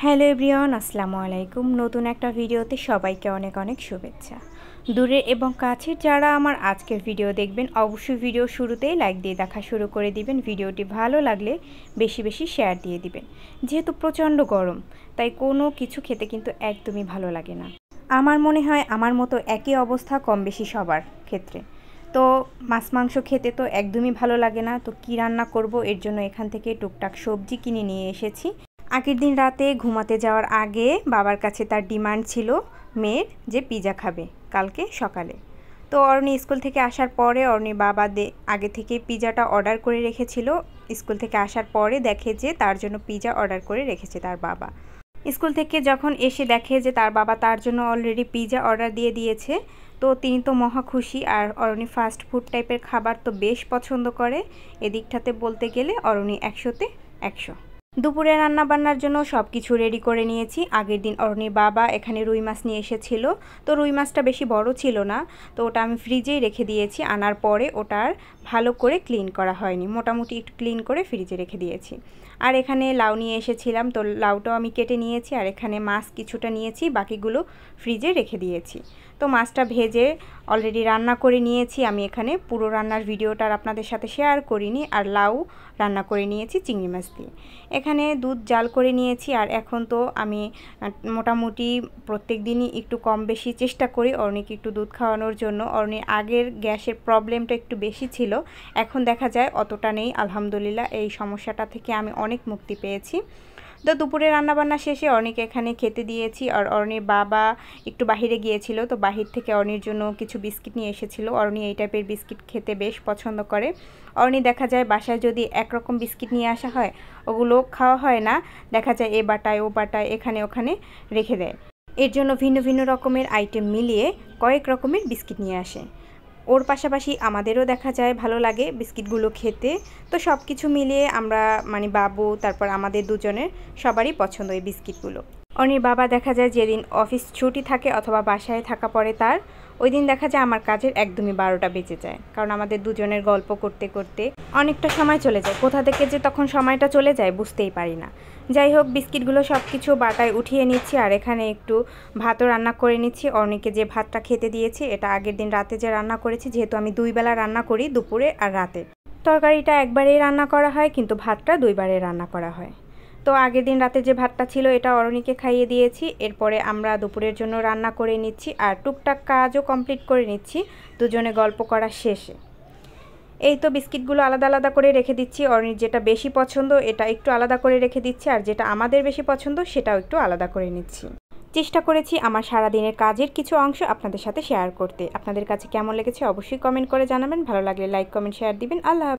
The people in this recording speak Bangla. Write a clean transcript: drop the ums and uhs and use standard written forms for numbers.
হ্যালো এভরিওয়ান, আসসালামু আলাইকুম। নতুন একটা ভিডিওতে সবাইকে অনেক অনেক শুভেচ্ছা। দূরের এবং কাছের যারা আমার আজকের ভিডিও দেখবেন, অবশ্যই ভিডিও শুরুতেই লাইক দিয়ে দেখা শুরু করে দিবেন। ভিডিওটি ভালো লাগলে বেশি বেশি শেয়ার দিয়ে দিবেন। যেহেতু প্রচণ্ড গরম, তাই কোনো কিছু খেতে কিন্তু একদমই ভালো লাগে না। আমার মনে হয় আমার মতো একই অবস্থা কম বেশি সবার ক্ষেত্রে। তো মাছ মাংস খেতে তো একদমই ভালো লাগে না। তো কী রান্না করব, এর জন্য এখান থেকে টুকটাক সবজি কিনে নিয়ে এসেছি। আগের দিন রাতে ঘুমাতে যাওয়ার আগে বাবার কাছে তার ডিমান্ড ছিল মেয়ের যে পিৎজা খাবে কালকে সকালে। তো অর্ণি স্কুল থেকে আসার পরে অর্ণির বাবা আগে থেকে পিৎজাটা অর্ডার করে রেখেছিল। স্কুল থেকে আসার পরে দেখে যে তার জন্য পিৎজা অর্ডার করে রেখেছে তার বাবা। স্কুল থেকে যখন এসে দেখে যে তার বাবা তার জন্য অলরেডি পিৎজা অর্ডার দিয়ে দিয়েছে, তো তিনি তো মহা খুশি। আর অরণি ফাস্ট ফুড টাইপের খাবার তো বেশ পছন্দ করে। এদিকটাতে বলতে গেলে অরণি 100-তে 100। দুপুরে রান্না বান্নার জন্য সব কিছু রেডি করে নিয়েছি। আগের দিন অরণির বাবা এখানে রুই মাছ নিয়ে এসেছিল। তো রুই মাছটা বেশি বড় ছিল না, তো ওটা আমি ফ্রিজেই রেখে দিয়েছি। আনার পরে ওটার ভালো করে ক্লিন করা হয়নি, মোটামুটি একটু ক্লিন করে ফ্রিজে রেখে দিয়েছি। আর এখানে লাউ নিয়ে এসেছিলাম, তো লাউটাও আমি কেটে নিয়েছি। আর এখানে মাছ কিছুটা নিয়েছি, বাকিগুলো ফ্রিজে রেখে দিয়েছি। তো মাছটা ভেজে অলরেডি রান্না করে নিয়েছি। আমি এখানে পুরো রান্নার ভিডিওটা আপনাদের সাথে শেয়ার করিনি। আর লাউ রান্না করে নিয়েছি চিংড়ি মাছ দিয়ে। এখানে দুধ জাল করে নিয়েছি। আর এখন তো আমি মোটামুটি প্রত্যেক দিনই একটু কম বেশি চেষ্টা করি অর্ণিকে একটু দুধ খাওয়ানোর জন্য। অর্ণির আগের গ্যাসের প্রবলেমটা একটু বেশি ছিল, এখন দেখা যায় অতটা নেই। আলহামদুলিল্লাহ, এই সমস্যাটা থেকে আমি অনেক মুক্তি পেয়েছি। তো দুপুরে রান্নাবান্না শেষে অর্ণিকে এখানে খেতে দিয়েছি। আর অর্ণির বাবা একটু বাহিরে গিয়েছিল, তো বাহির থেকে অর্ণির জন্য কিছু বিস্কিট নিয়ে এসেছিল। অর্ণি এই টাইপের বিস্কিট খেতে বেশ পছন্দ করে। অর্ণি দেখা যায় বাসায় যদি একরকম বিস্কিট নিয়ে আসা হয়, ওগুলো খাওয়া হয় না, দেখা যায় এ বাটায় ও বাটায় এখানে ওখানে রেখে দেয়। এর জন্য ভিন্ন ভিন্ন রকমের আইটেম মিলিয়ে কয়েক রকমের বিস্কিট নিয়ে আসে। ওর পাশাপাশি আমাদেরও দেখা যায় ভালো লাগে বিস্কিটগুলো খেতে। তো সব কিছু মিলিয়ে আমরা বাবু তারপর আমাদের দুজনের সবারই পছন্দ এই বিস্কিটগুলো। অর্ণির বাবা দেখা যায় যেদিন অফিস ছুটি থাকে অথবা বাসায় থাকা পড়ে তার, ওই দিন দেখা যায় আমার কাজের একদমই 12টা বেজে যায়। কারণ আমাদের দুজনের গল্প করতে করতে অনেকটা সময় চলে যায়। কোথা থেকে যে তখন সময়টা চলে যায় বুঝতেই পারি না। যাই হোক, বিস্কিটগুলো সব কিছু বাটায় উঠিয়ে নিচ্ছি। আর এখানে একটু ভাতও রান্না করে নিচ্ছি। অর্ণিকে যে ভাতটা খেতে দিয়েছি এটা আগের দিন রাতে যে রান্না করেছি, যেহেতু আমি 2 বেলা রান্না করি, দুপুরে আর রাতে। তরকারিটা একবারেই রান্না করা হয়, কিন্তু ভাতটা 2 বারে রান্না করা হয়। তো আগের দিন রাতে যে ভাতটা ছিল এটা অরণিকে খাইয়ে দিয়েছি। এরপরে আমরা দুপুরের জন্য রান্না করে নিচ্ছি আর টুকটাক কাজও কমপ্লিট করে নিচ্ছি দুজনে গল্প করা শেষে। এই তো বিস্কিটগুলো আলাদা আলাদা করে রেখে দিচ্ছি। অরণির যেটা বেশি পছন্দ এটা একটু আলাদা করে রেখে দিচ্ছি, আর যেটা আমাদের বেশি পছন্দ সেটাও একটু আলাদা করে নিচ্ছি। চেষ্টা করেছি আমার সারাদিনের কাজের কিছু অংশ আপনাদের সাথে শেয়ার করতে। আপনাদের কাছে কেমন লেগেছে অবশ্যই কমেন্ট করে জানাবেন। ভালো লাগলে লাইক কমেন্ট শেয়ার দিবেন। আল্লাহ।